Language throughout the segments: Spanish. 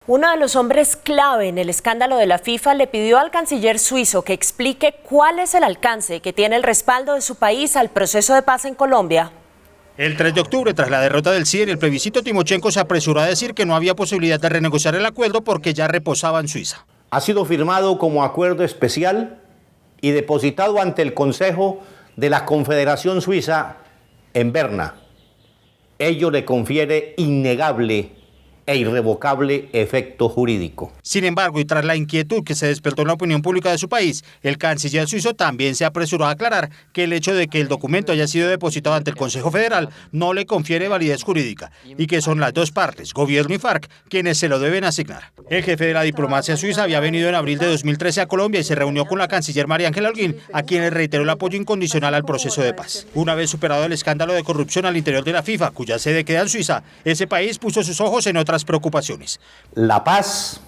Uno de los hombres clave en el escándalo de la FIFA le pidió al canciller suizo que explique cuál es el alcance que tiene el respaldo de su país al proceso de paz en Colombia. El 3 de octubre, tras la derrota del sí en el plebiscito, Timochenko se apresuró a decir que no había posibilidad de renegociar el acuerdo porque ya reposaba en Suiza. Ha sido firmado como acuerdo especial y depositado ante el Consejo de la Confederación Suiza en Berna. Ello le confiere innegable e irrevocable efecto jurídico. Sin embargo, y tras la inquietud que se despertó en la opinión pública de su país, el canciller suizo también se apresuró a aclarar que el hecho de que el documento haya sido depositado ante el Consejo Federal no le confiere validez jurídica y que son las dos partes, gobierno y FARC, quienes se lo deben asignar. El jefe de la diplomacia suiza había venido en abril de 2013 a Colombia y se reunió con la canciller María Ángela Holguín, a quien le reiteró el apoyo incondicional al proceso de paz. Una vez superado el escándalo de corrupción al interior de la FIFA, cuya sede queda en Suiza, ese país puso sus ojos en otras preocupaciones. La paz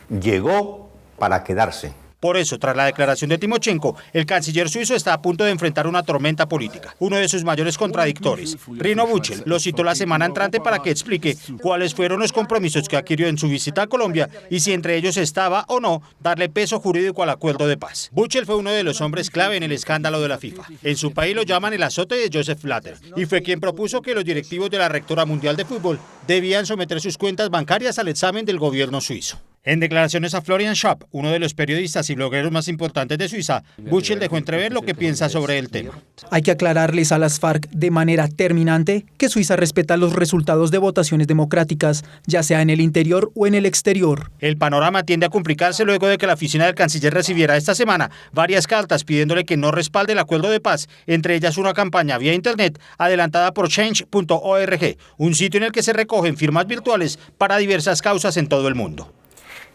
llegó para quedarse. Por eso, tras la declaración de Timochenko, el canciller suizo está a punto de enfrentar una tormenta política. Uno de sus mayores contradictores, Rino Buchel, lo citó la semana entrante para que explique cuáles fueron los compromisos que adquirió en su visita a Colombia y si entre ellos estaba o no darle peso jurídico al acuerdo de paz. Buchel fue uno de los hombres clave en el escándalo de la FIFA. En su país lo llaman el azote de Joseph Blatter y fue quien propuso que los directivos de la rectora mundial de fútbol debían someter sus cuentas bancarias al examen del gobierno suizo. En declaraciones a Florian Schaub, uno de los periodistas y blogueros más importantes de Suiza, Buchel dejó entrever lo que piensa sobre el tema. Hay que aclararles a las FARC de manera terminante que Suiza respeta los resultados de votaciones democráticas, ya sea en el interior o en el exterior. El panorama tiende a complicarse luego de que la oficina del canciller recibiera esta semana varias cartas pidiéndole que no respalde el acuerdo de paz, entre ellas una campaña vía internet adelantada por change.org, un sitio en el que se recogen firmas virtuales para diversas causas en todo el mundo.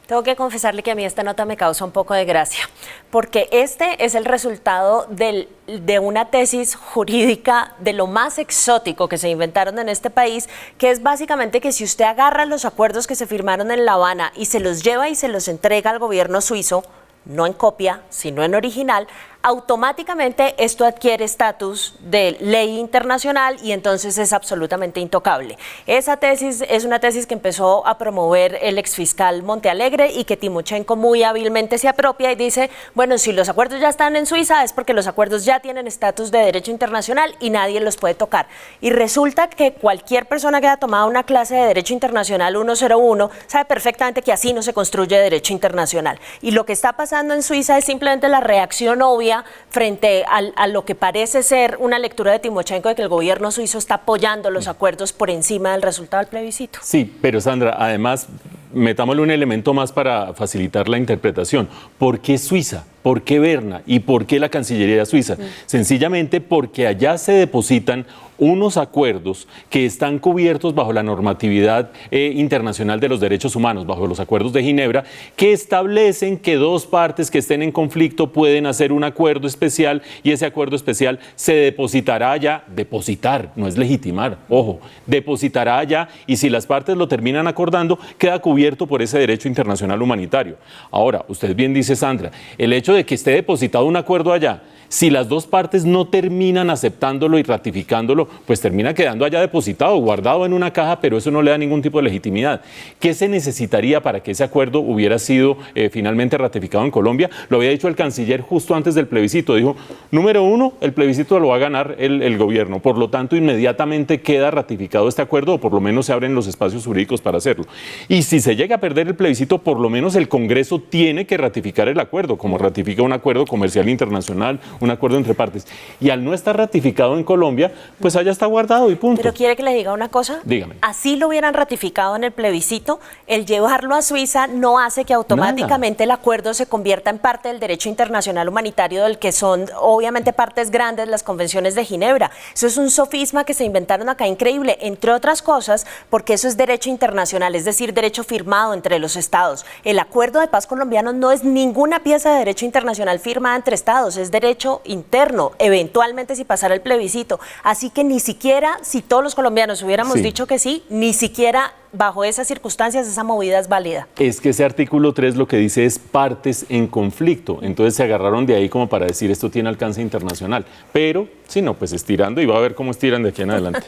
Tengo que confesarle que a mí esta nota me causa un poco de gracia, porque este es el resultado de una tesis jurídica de lo más exótico que se inventaron en este país, que es básicamente que si usted agarra los acuerdos que se firmaron en La Habana y se los lleva y se los entrega al gobierno suizo, no en copia, sino en original, automáticamente esto adquiere estatus de ley internacional y entonces es absolutamente intocable. Esa tesis es una tesis que empezó a promover el exfiscal Montealegre y que Timochenko muy hábilmente se apropia y dice, bueno, si los acuerdos ya están en Suiza es porque los acuerdos ya tienen estatus de derecho internacional y nadie los puede tocar. Y resulta que cualquier persona que haya tomado una clase de Derecho Internacional 101 sabe perfectamente que así no se construye derecho internacional. Y lo que está pasando en Suiza es simplemente la reacción obvia frente a lo que parece ser una lectura de Timochenko de que el gobierno suizo está apoyando los acuerdos por encima del resultado del plebiscito. Sí, pero Sandra, además, metámosle un elemento más para facilitar la interpretación. ¿Por qué Suiza? ¿Por qué Berna? ¿Y por qué la Cancillería suiza? Sencillamente porque allá se depositan unos acuerdos que están cubiertos bajo la normatividad internacional de los derechos humanos, bajo los acuerdos de Ginebra, que establecen que dos partes que estén en conflicto pueden hacer un acuerdo especial y ese acuerdo especial se depositará allá, depositar, no es legitimar, ojo, depositará allá y si las partes lo terminan acordando, queda cubierto por ese derecho internacional humanitario. Ahora, usted bien dice, Sandra, el hecho de que esté depositado un acuerdo allá, si las dos partes no terminan aceptándolo y ratificándolo, pues termina quedando allá depositado, guardado en una caja, pero eso no le da ningún tipo de legitimidad. ¿Qué se necesitaría para que ese acuerdo hubiera sido finalmente ratificado en Colombia? Lo había dicho el canciller justo antes del plebiscito. Dijo, número uno, el plebiscito lo va a ganar el gobierno. Por lo tanto, inmediatamente queda ratificado este acuerdo o por lo menos se abren los espacios jurídicos para hacerlo. Y si se llega a perder el plebiscito, por lo menos el Congreso tiene que ratificar el acuerdo, como ratifica un acuerdo comercial internacional, un acuerdo entre partes. Y al no estar ratificado en Colombia, pues allá está guardado y punto. ¿Pero quiere que le diga una cosa? Dígame. Así lo hubieran ratificado en el plebiscito, el llevarlo a Suiza no hace que automáticamente el acuerdo se convierta en parte del derecho internacional humanitario del que son obviamente partes grandes las convenciones de Ginebra. Eso es un sofisma que se inventaron acá increíble, entre otras cosas porque eso es derecho internacional, es decir, derecho firmado entre los estados. El acuerdo de paz colombiano no es ninguna pieza de derecho internacional firmada entre estados, es derecho interno, eventualmente si pasara el plebiscito. Así que ni siquiera, si todos los colombianos hubiéramos dicho que sí, ni siquiera bajo esas circunstancias esa movida es válida. Es que ese artículo 3 lo que dice es partes en conflicto, entonces se agarraron de ahí como para decir esto tiene alcance internacional, pero si no, pues estirando y va a ver cómo estiran de aquí en adelante.